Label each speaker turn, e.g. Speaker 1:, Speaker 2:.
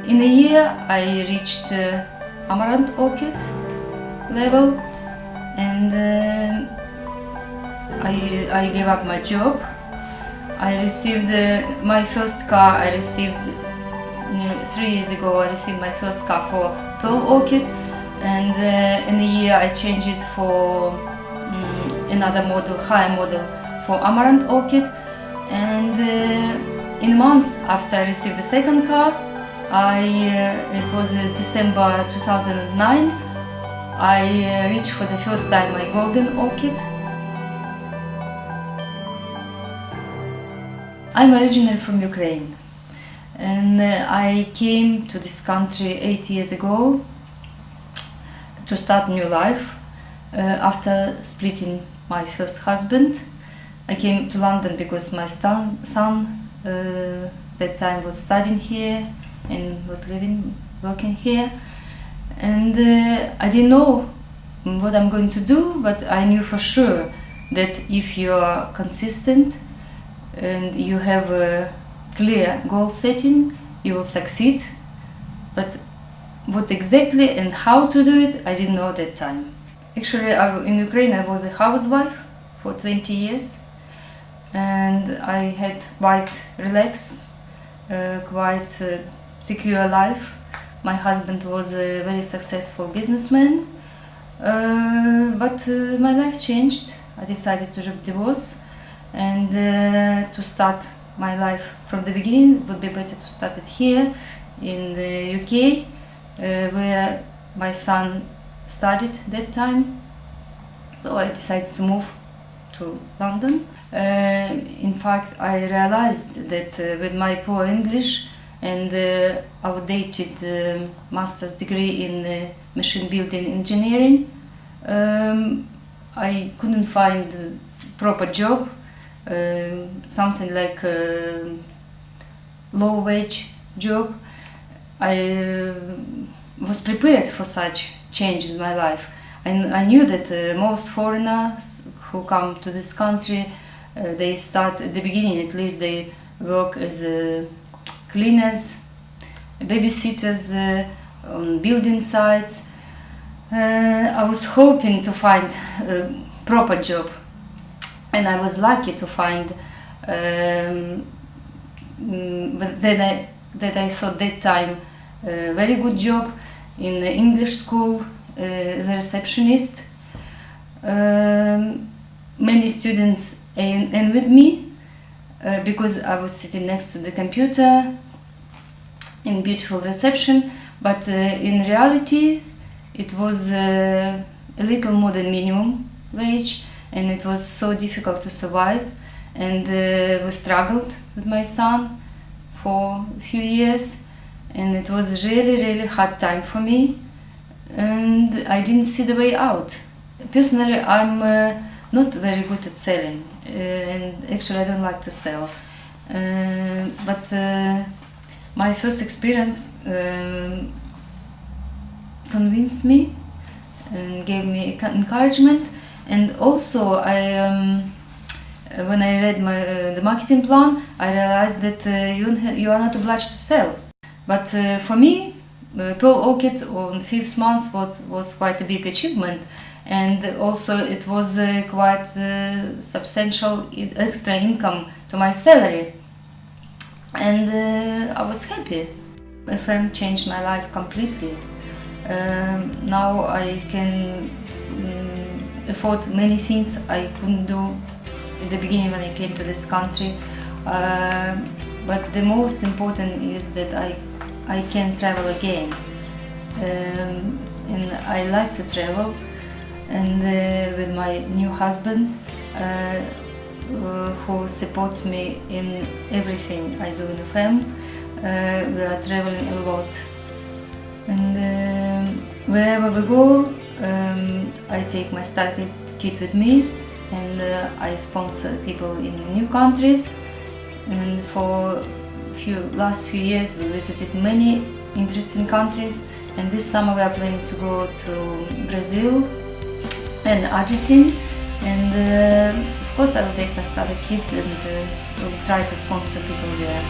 Speaker 1: In a year I reached amaranth orchid level, and I gave up my job. I received my first car. I received 3 years ago. I received my first car for pearl orchid, and in a year I changed it for another model, higher model, for amaranth orchid. And in months after I received the second car, it was December 2009, I reached for the first time my golden orchid. I'm originally from Ukraine, and I came to this country 8 years ago to start new life after splitting my first husband. I came to London because my son that time was studying here and was working here, and I didn't know what I'm going to do, but I knew for sure that if you are consistent and you have a clear goal setting, you will succeed. But what exactly and how to do it, I didn't know at that time. Actually, in Ukraine I was a housewife for 20 years, and I had quite relaxed, quite secure life. My husband was a very successful businessman, but my life changed. I decided to divorce, and to start my life from the beginning. It would be better to start it here in the UK, where my son studied that time. So I decided to move to London. In fact, I realized that with my poor English and outdated master's degree in machine building engineering, I couldn't find a proper job, something like a low wage job. I was prepared for such change in my life. And I knew that most foreigners who come to this country, they start at the beginning, at least they work as cleaners, babysitters on building sites. I was hoping to find a proper job, and I was lucky to find that I thought that time a very good job in the English school as a receptionist. Many students envied me because I was sitting next to the computer in beautiful reception, but in reality it was a little more than minimum wage, and it was so difficult to survive, and we struggled with my son for a few years, and it was really hard time for me, and I didn't see the way out. Personally, I'm not very good at selling, and actually I don't like to sell, but my first experience convinced me and gave me encouragement. And also, when I read the marketing plan, I realized that you are not obliged to sell. But for me, pearl orchid on 5th month was quite a big achievement, and also it was quite substantial extra income to my salary, and I was happy. FM changed my life completely. Now I can afford many things I couldn't do at the beginning when I came to this country, but the most important is that I can travel again, and I like to travel, and with my new husband who supports me in everything I do in the FM. We are traveling a lot, and wherever we go, I take my study kit with me, and I sponsor people in new countries. And for last few years we visited many interesting countries, and this summer we are planning to go to Brazil and Argentina, and of course I will take my study kit and will try to sponsor people there.